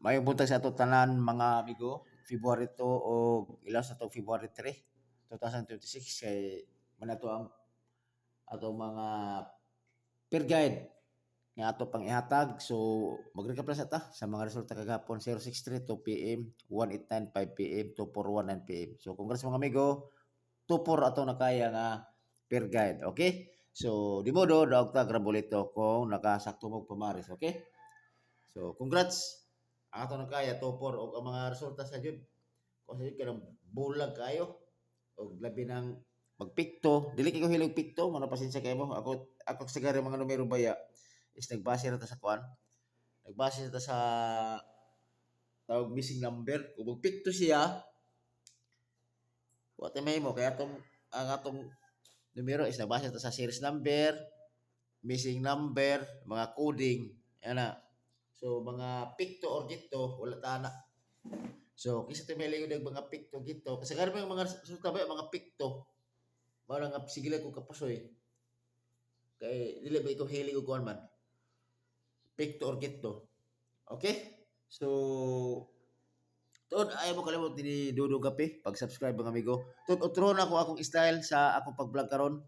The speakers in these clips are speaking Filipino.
Mayong buntag sa ato tanan mga amigo. February 2 o ilas na to February 3, 2026 kay manato ang ato mga peer guide nga ato pang ihatag. So mag-recap lang sa ta sa mga resulta kagahapon 063 2 PM, 1895 PM, 2419 PM. So congrats mga amigo. 24 ato nakaya nga peer guide. Okay? So di modo daog ta grabolito kung nakasakto mo pamaris. Okay? So congrats. Ang ato na kaya topor og ang mga resulta sa jud. Kung sa jud kanang bulag kayo og labi ng magpikto. Dili kay ko hilig pikto, mano pasensya kay mo. Ako sigara mga numero baya is nagbase ra ta sa kuan. Nagbase ra ta sa tawag missing number. Kung magpikto siya, wa ta may mo kaya ang atong numero is nagbase ta sa series number, missing number, mga coding, ana. So mga pikto or gito wala ta na. So kisa tayo may lingon ng mga pikto gito. Kasi karami yung mga resulta ba mga pikto. Mao nga sige ko kapasoy. Kay dili ba ito hilig og kuan man. Pikto or gito. Okay? So tuod ayaw mo kalimot ni Dudo Gapi pag-subscribe mga amigo. Tuod utro na ako akong style sa akong pag-vlog karon.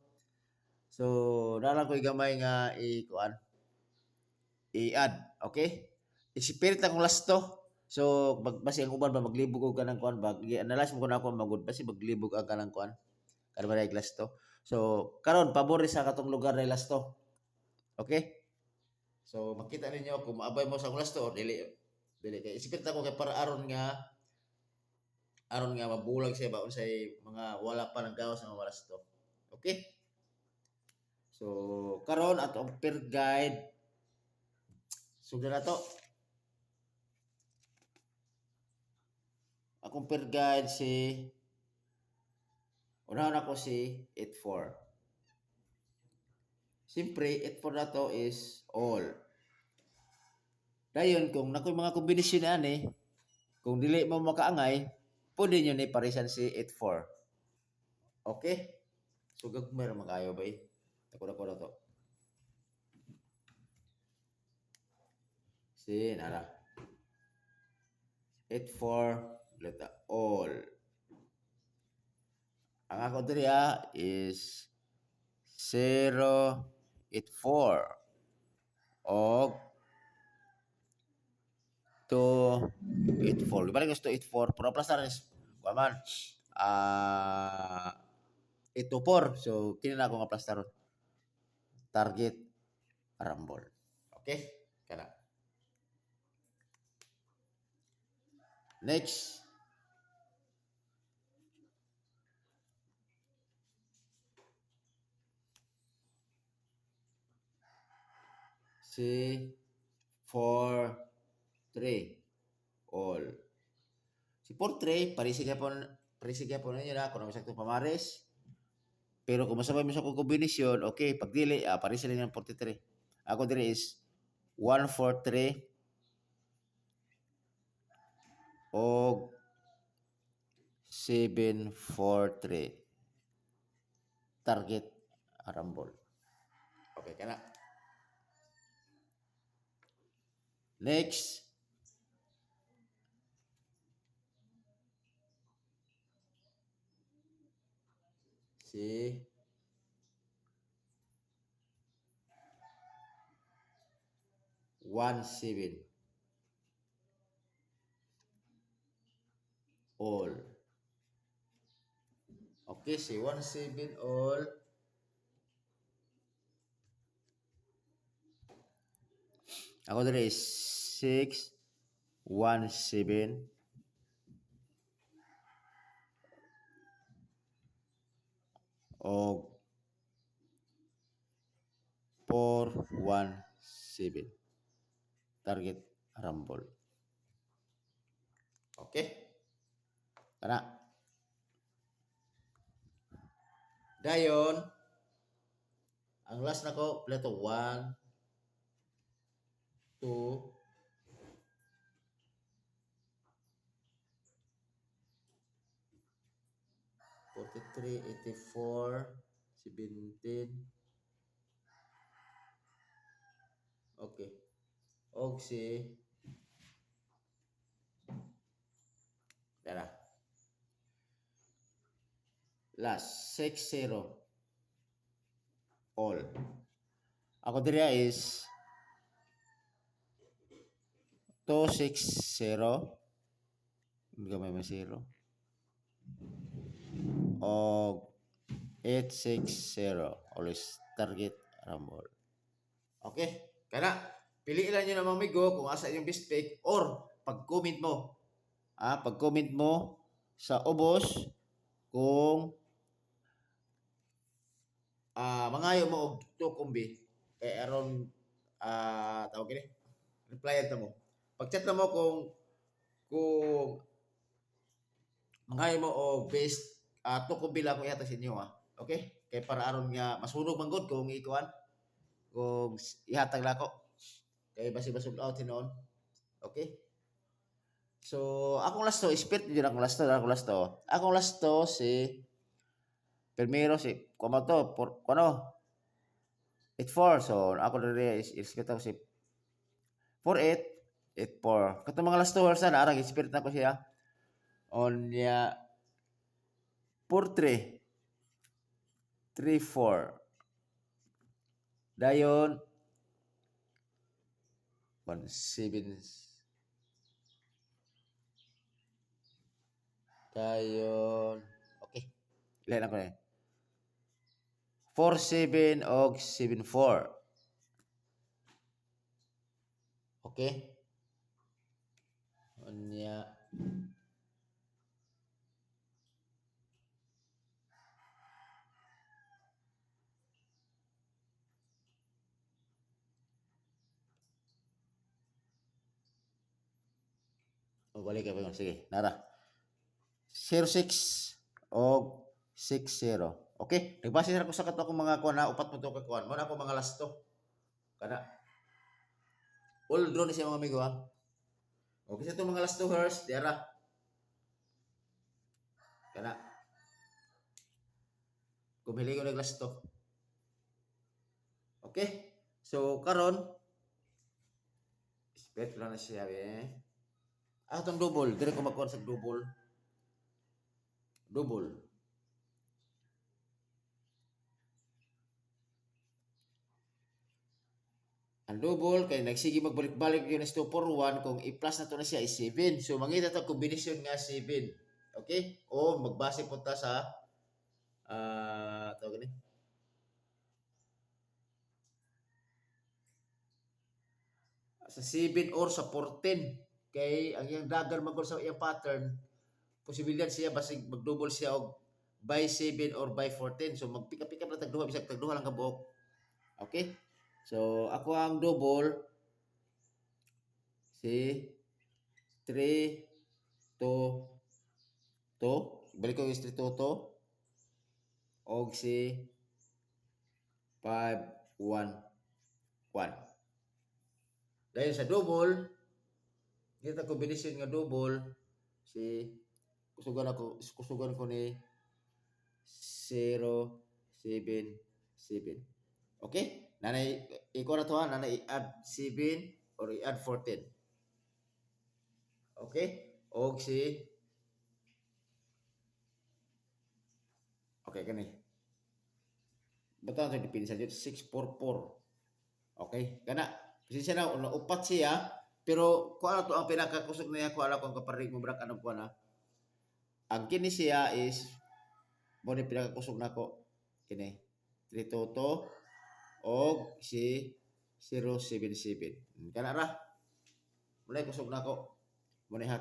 So dala ko gamay nga i-kuan i-add, okay? Isipirit akong lasto. So basi ang uban ba maglibog og kanang kuan ba i-analyze mo kun ako magud basi maglibog ang kanang kuan kada ba lasto. So karon pabor sa katong lugar na lasto. Okay? So makita ninyo kung maabay mo sa lasto or dili. Dili kay isipirit ako kay para aron nga mabulag siya ba unsay mga wala pa naggawas nga lasto. Okay? So karon atong peer guide sugdan na to. Akong peer guide si unahan ako si 84. Siyempre, 84 na to is all. Dayon, kung nakoy mga kombinasyon na kung dili mo makaangay, pwede nyo ni parisan si 84. Okay? So, gagmay ra makayo ba eh? Ako na to. Si, nara. 84, leta all. Ang ako diri is 084 og 284. Di ba gusto 84? Pero plus na rin, man, 824. So, kini na ako nga plus taron. Target, Rumble. Okay? Kana. Next. Si 4-3 all. Si 4-3 parisi po ninyo na kung ano sakto pamares. Pero kung masabay mo sa kong kombinasyon, okay, pag dili, parisi lang yung 43. Ako dili is 1-4-3 o 7-4-3. Target Rumble. Okay, kana. Next. Si 1-7 all. Okay, si 1-7 all. Ako dali is 6-1-7 o 4-1-7. Target Rumble. Okay? Kana. Dayon, ang last na ko, plato 1, 2, 43, 84, 17. Okay. Og si Tara. Last 6-0 all. Ako diri is 2-6-0. Hindi ka may 0. O 8-6-0. Always target rumble. Okay? Kana, piliin lang nyo na mga amigo kung asa yung best pick or pag-comment mo. Pag-comment mo sa ubos kung mangayo mo og tukumbi kay aron tawag gini replyan ta mo. Pag-chat na mo kung mangayo mo og best tukumbi lang ko yata sa inyo Okay? Kay para aron nga masunog man gud kung ikuan kung ihatag lako kay basi-basog out hinon. Okay? So, akong lasto, spirit yun akong lasto. Akong lasto si primero si kumo to por kuno 8-4 so ako diri is kita si 4-8 8-4 kato mga last two na arang spirit na ko siya on ya 4-3 3-4 dayon 1-7 dayon okay ilan ako na 4-7 og 7-4 okay unya balik ka pa sige nara 0-6 og 6-0 okay nagbase na ko sa kato akong mga kuan na upat mo to ka kuan mo na ako mga lasto kana all draw ni siya mga amigo okay sa itong mga last two hers diara kana kumili ko ng last two okay so karon expect lang na siya itong double dire ko magkuhan sa double ang double kay nagsige magbalik-balik yun is 2-4-1 kung i-plus na to na siya is 7 so mangita to kombinasyon nga 7 okay o magbase punta sa tawag ni sa 7 or sa 14 kay ang iyang dagger magol sa iyang pattern posibilidad siya basig mag-double siya og by 7 or by 14 so mag-pick up na tagduha bisag tagduha lang ka buok okay so ako ang double si 3 2 2 balik ko yung 3 2 2 og si 5 1 1 dahil sa double kita kombinasyon nga double si kusugan ko ni 0 7 7 okay nanay iko na to nanay i-add 7 or i-add 14 okay og si okay kani bata sa dipin sa 644 okay kana pasensya na upat siya pero kung ano to ang pinakakusog niya kung ano kung kaparig mo brak anong kuha na ang kini siya is mo ni pinakakusog nako kini 322 og si 077 kana ra mulai kusog nako mo ni hat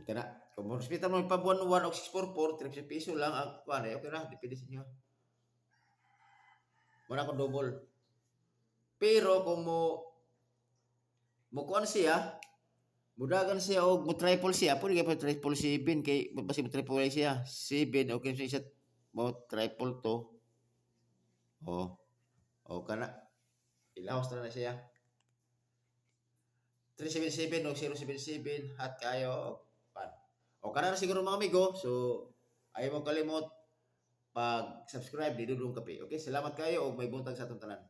kana kung mo hospital mo pa 1 og 644 3 piso lang ang kuha na okay ra depende sa inyo mo ko double pero kung mo kuan siya mudagan siya og mo triple siya pwede kay triple 7 kay basi mo triple siya 7 okay siya mo triple to kana ilawas na siya 377 o 077 hat kayo o kana na siguro mga amigo so ayaw mo kalimot pag subscribe di Dudong Kape okay salamat kayo og may buntag sa atong tanan